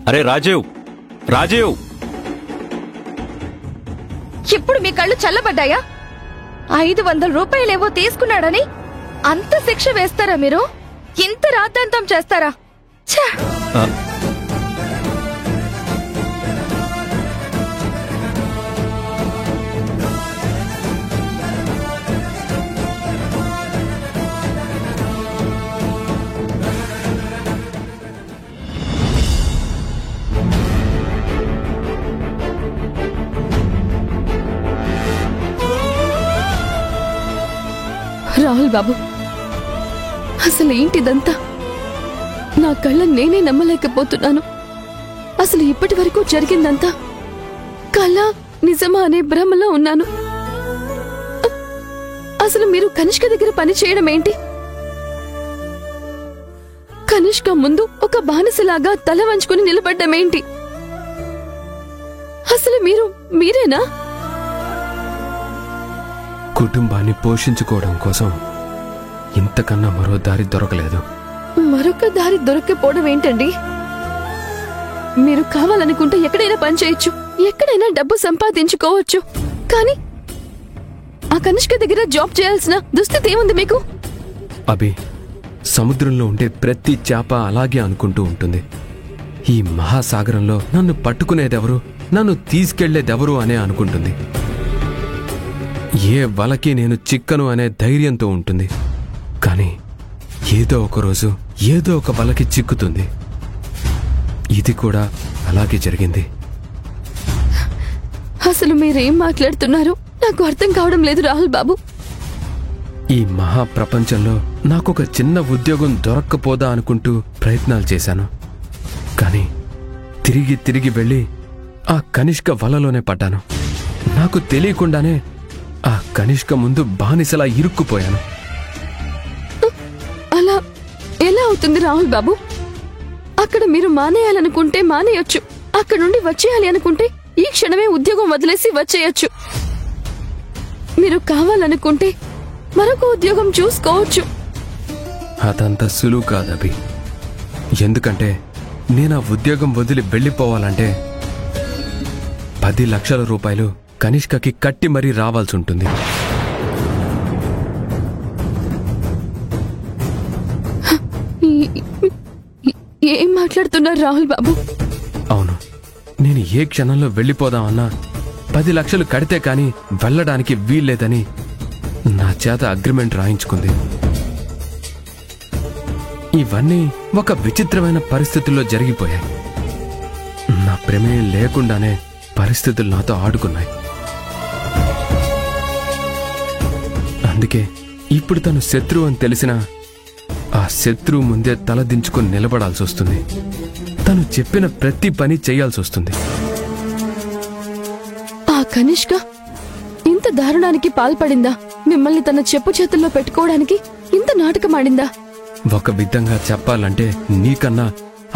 అరే రాజీవ్, రాజీవ్! ఇప్పుడు మీ కళ్ళు చల్లబడ్డాయా? 500 రూపాయలేవో తీసుకున్నాడని అంత శిక్ష వేస్తారా మీరు? ఇంత రాద్ధాంతం చేస్తారా? రాహుల్ బాబు, అసలు ఏంటిదంతా? నా కళ్ళ నేనే నమ్మలేకపోతున్నాను. అసలు ఇప్పటి వరకు జరిగిందంతా కళ నిజమా అనే భ్రమలో ఉన్నాను. అసలు మీరు కనిష్క దగ్గర పని చేయడం ఏంటి? కనిష్క ముందు ఒక బానిసలాగా తల వంచుకుని నిలబడ్డమేంటి? అసలు మీరేనా? కుటుంబాన్ని పోషించుకోవడం కోసం ఇంతకన్నా మరో దారి దొరకలేదు. మరొక దారి దొరక్కపోవడం ఏంటండి? మీరు కావాలనుకుంటే ఎక్కడైనా పనిచేయచ్చు, ఎక్కడైనా డబ్బు సంపాదించుకోవచ్చు. కానీ ఆ కనిష్క దగ్గర జాబ్ చేయాల్సిన దుస్థితి ఏముంది మీకు? అభి, సముద్రంలో ఉండే ప్రతి చేప అలాగే అనుకుంటూ ఉంటుంది. ఈ మహాసాగరంలో నన్ను పట్టుకునేదెవరు, నన్ను తీసుకెళ్లేదెవరు అనే అనుకుంటుంది. ఏ వలకి నేను చిక్కను అనే ధైర్యంతో ఉంటుంది. కానీ ఏదో ఒకరోజు ఏదో ఒక వలకి చిక్కుతుంది. ఇది కూడా అలాగే జరిగింది. అసలు మీరేం మాట్లాడుతున్నారు? నాకు అర్థం కావడం లేదు రాహుల్ బాబు. ఈ మహాప్రపంచంలో నాకొక చిన్న ఉద్యోగం దొరక్కపోదా అనుకుంటూ ప్రయత్నాలు చేశాను. కానీ తిరిగి తిరిగి వెళ్ళి ఆ కనిష్క వలలోనే పడ్డాను. నాకు తెలియకుండానే ఆ కనిష్క ముందు బానిసలా ఇరుక్కుపోయాను. అలా ఎలా అవుతుంది రాహుల్ బాబు? అక్కడ మీరు మానేయాలనుకుంటే మానేయొచ్చు, అక్కడ నుండి వచ్చేయాలి అనుకుంటే ఈ క్షణమే ఉద్యోగం వదిలేసి వచ్చేయచ్చు. మీరు కావాలనుకుంటే మరొక ఉద్యోగం చూసుకోవచ్చు. అదంత సులువు కాదభి. ఎందుకంటే నేను ఆ ఉద్యోగం వదిలి వెళ్ళిపోవాలంటే 10 లక్షల రూపాయలు కనిష్కకి కట్టి మరీ రావాల్సి ఉంటుంది. ఏం మాట్లాడుతున్నారు రాహుల్ బాబు? అవును, నేను ఏ క్షణంలో వెళ్ళిపోదామన్నా 10 లక్షలు కడితే కాని వెళ్ళడానికి వీల్లేదని నా చేత అగ్రిమెంట్ రాయించుకుంది. ఇవన్నీ ఒక విచిత్రమైన పరిస్థితుల్లో జరిగిపోయాయి. నా ప్రమేయం లేకుండానే పరిస్థితులు నాతో ఆడుకున్నాయి. అందుకే ఇప్పుడు తను శత్రువు అని తెలిసినా ఆ శత్రువు ముందే తలదించుకుని నిలబడాల్సి వస్తుంది. తను చెప్పిన ప్రతి పని చేయాల్సి వస్తుంది. ఆ కనిష్క ఇంత దారుణానికి పాల్పడిందా? మిమ్మల్ని తన చెప్పు చేతుల్లో పెట్టుకోవడానికి ఇంత నాటకమాడిందా? ఒక విధంగా చెప్పాలంటే నీకన్నా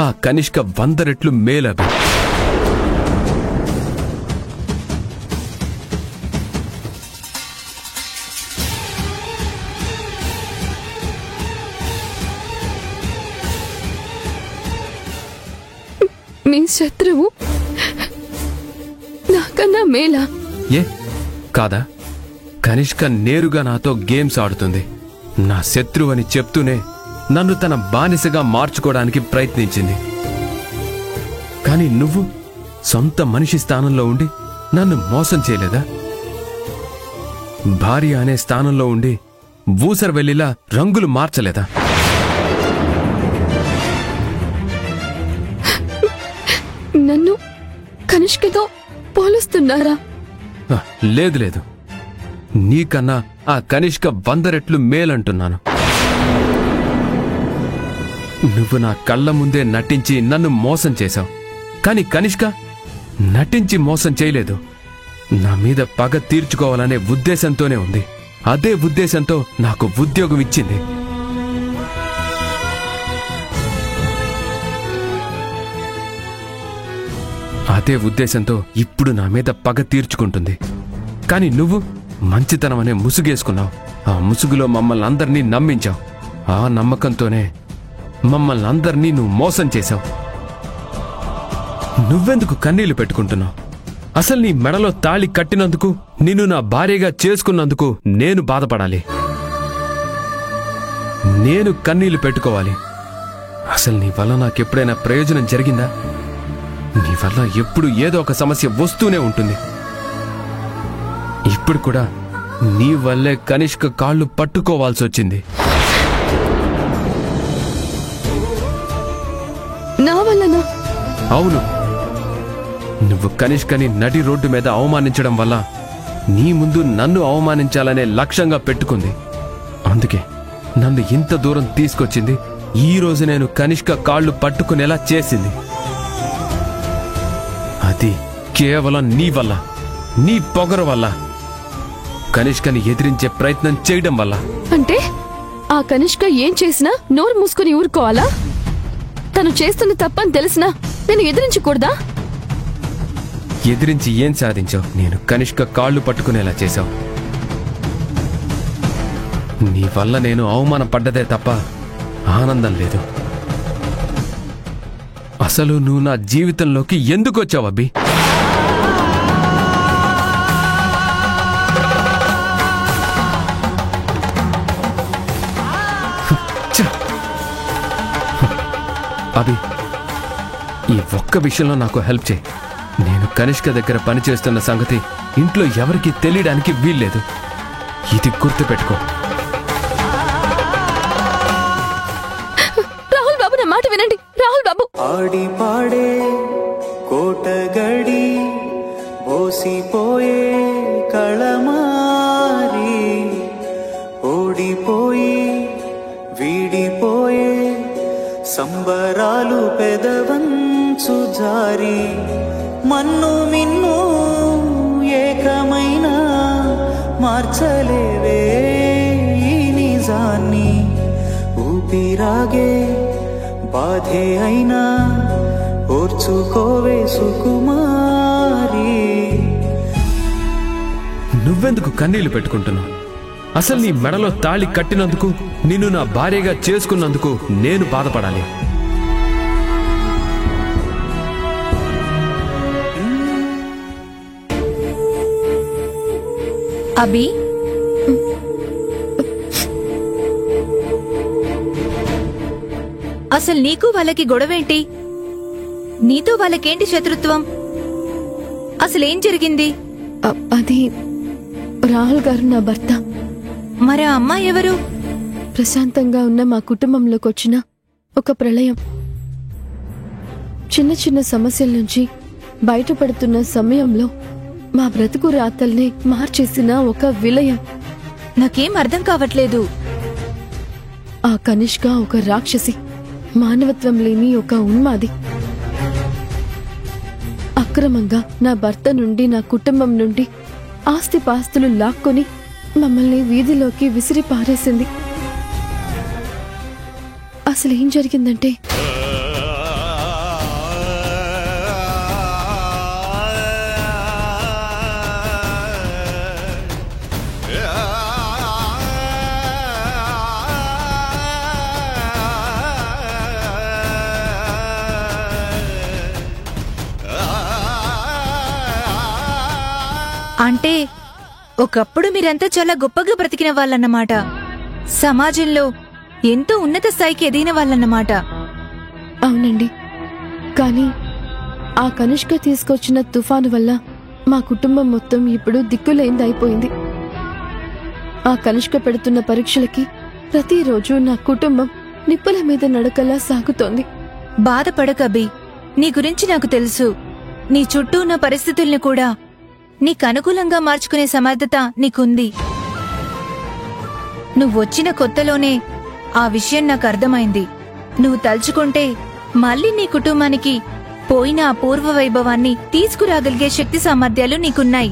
ఆ కనిష్క 100 రెట్లు మేలవి. మీ శత్రువు నాకన్నా మేలా? ఏ కాదా? కనిష్క నేరుగా నాతో గేమ్స్ ఆడుతుంది. నా శత్రువు అని చెప్తూనే నన్ను తన బానిసగా మార్చుకోవడానికి ప్రయత్నించింది. కానీ నువ్వు సొంత మనిషి స్థానంలో ఉండి నన్ను మోసం చేయలేదా? భార్య అనే స్థానంలో ఉండి ఊసరవెల్లిలా రంగులు మార్చలేదా? నన్ను కనిష్కతో పోలుస్తున్నారా? లేదు లేదు, నీకన్నా ఆ కనిష్క 100 రెట్లు మేలంటున్నాను. నువ్వు నా కళ్ళ ముందే నటించి నన్ను మోసం చేశావు. కాని కనిష్క నటించి మోసం చేయలేదు. నా మీద పగ తీర్చుకోవాలనే ఉద్దేశంతోనే ఉంది. అదే ఉద్దేశంతో నాకు ఉద్యోగం ఇచ్చింది. అదే ఉద్దేశంతో ఇప్పుడు నా మీద పగ తీర్చుకుంటుంది. కాని నువ్వు మంచితనం అనే ముసుగేసుకున్నావు. ఆ ముసుగులో మమ్మల్ని అందరినీ నమ్మించావు. ఆ నమ్మకంతోనే మమ్మల్ని అందరినీ నువ్వు మోసం చేశావు. నువ్వెందుకు కన్నీళ్లు పెట్టుకుంటున్నావు? అసలు నీ మెడలో తాళి కట్టినందుకు, నిన్ను నా భార్యగా చేసుకున్నందుకు నేను బాధపడాలి, నేను కన్నీళ్లు పెట్టుకోవాలి. అసలు నీ వల్ల నాకెప్పుడైనా ప్రయోజనం జరిగిందా? నీ వల్ల ఎప్పుడు ఏదో ఒక సమస్య వస్తూనే ఉంటుంది. ఇప్పుడు కూడా నీ వల్లే కనిష్క కాళ్ళు పట్టుకోవాల్సి వచ్చింది. నా వల్లనా? అవును, నువ్వు కనిష్కని నడి రోడ్డు మీద అవమానించడం వల్ల నీ ముందు నన్ను అవమానించాలనే లక్ష్యంగా పెట్టుకుంది. అందుకే నన్ను ఇంత దూరం తీసుకొచ్చింది. ఈ రోజు నేను కనిష్క కాళ్ళు పట్టుకునేలా చేసింది. అది కేవలం నీ వల్ల, నీ పొగరు వల్ల, కనిష్కని ఎదిరించే ప్రయత్నం చేయడం వల్ల. అంటే ఆ కనిష్క ఏం చేసినా నోరు మూసుకుని ఊరుకోవాలా? తను చేస్తుంది తప్పని తెలిసినా నేను ఎదిరించకూడదా? ఎదిరించి ఏం సాధించావు? నేను కనిష్క కాళ్ళు పట్టుకునేలా చేశావు. నీ వల్ల నేను అవమానపడ్డదే తప్ప ఆనందం లేదు. అసలు నువ్వు నా జీవితంలోకి ఎందుకు వచ్చావు అబ్బి? అభి, ఈ ఒక్క విషయంలో నాకు హెల్ప్ చేయి. నేను కనిష్క దగ్గర పనిచేస్తున్న సంగతి ఇంట్లో ఎవరికీ తెలియడానికి వీల్లేదు. ఇది గుర్తుపెట్టుకో. రాహుల్ బాబు, నా మాట వినండి. రాహుల్ బాబు, ఆడి పాడే కోటగడి బోసిపోయే కళమారి, ఓడిపోయి వీడిపోయే సంబరాలు పెదవంచు జారి, మన్ను మిన్ను ఏకమైన మార్చలేవే ఈ నిజాన్ని. ఊపిరాగే బాధే అయినా ఓర్చుకోవే సుకుమారి. నువ్వెందుకు కన్నీళ్లు పెట్టుకుంటున్నావు? అసలు నీ మెడలో తాళి కట్టినందుకు, నిన్ను నా భార్యగా చేసుకున్నందుకు నేను బాధపడాలి. అభి, అసలు నీకు వాళ్ళకి గొడవేంటి? నీతో వాళ్ళకేంటి శత్రుత్వం? అసలేం జరిగింది? అది రాహుల్ గారు నా భర్త. మరి ఆ అమ్మాయి ఎవరు? ప్రశాంతంగా ఉన్న మా కుటుంబంలోకి వచ్చిన ఒక ప్రళయం. చిన్న చిన్న సమస్యల నుంచి బయటపడుతున్న సమయంలో మా బ్రతుకు రాతల్ని మార్చేసిన ఒక విలయం. నాకేం అర్థం కావట్లేదు. ఆ కనిష్క ఒక రాక్షసి, మానవత్వం లేని ఒక ఉన్మాది. అక్రమంగా నా భర్త నుండి, నా కుటుంబం నుండి ఆస్తిపాస్తులు లాక్కొని మమ్మల్ని వీధిలోకి విసిరి పారేసింది. అసలు ఏం జరిగిందంటే, అంటే ఒకప్పుడు మీరంతా చాలా గొప్పగా బ్రతికిన వాళ్ళన్నమాట. సమాజంలో ఎంతో ఉన్నత స్థాయికి ఎదిగిన వాళ్ళన్నమాట. అవునండి. కానీ ఆ కనిష్క తీసుకొచ్చిన తుఫాను వల్ల మా కుటుంబం మొత్తం ఇప్పుడు దిక్కులేందైపోయింది. ఆ కనిష్క పెడుతున్న పరీక్షలకి ప్రతిరోజు నా కుటుంబం నిప్పుల మీద నడకలా సాగుతోంది. బాధపడకబి, నీ గురించి నాకు తెలుసు. నీ చుట్టూ ఉన్న పరిస్థితుల్ని కూడా నీకు అనుకూలంగా మార్చుకునే సమర్థత నీకుంది. నువ్వొచ్చిన కొత్తలోనే ఆ విషయం నాకు అర్థమైంది. నువ్వు తలుచుకుంటే మళ్ళీ నీ కుటుంబానికి పోయిన ఆ పూర్వ వైభవాన్ని తీసుకురాగలిగే శక్తి సామర్థ్యాలు నీకున్నాయి.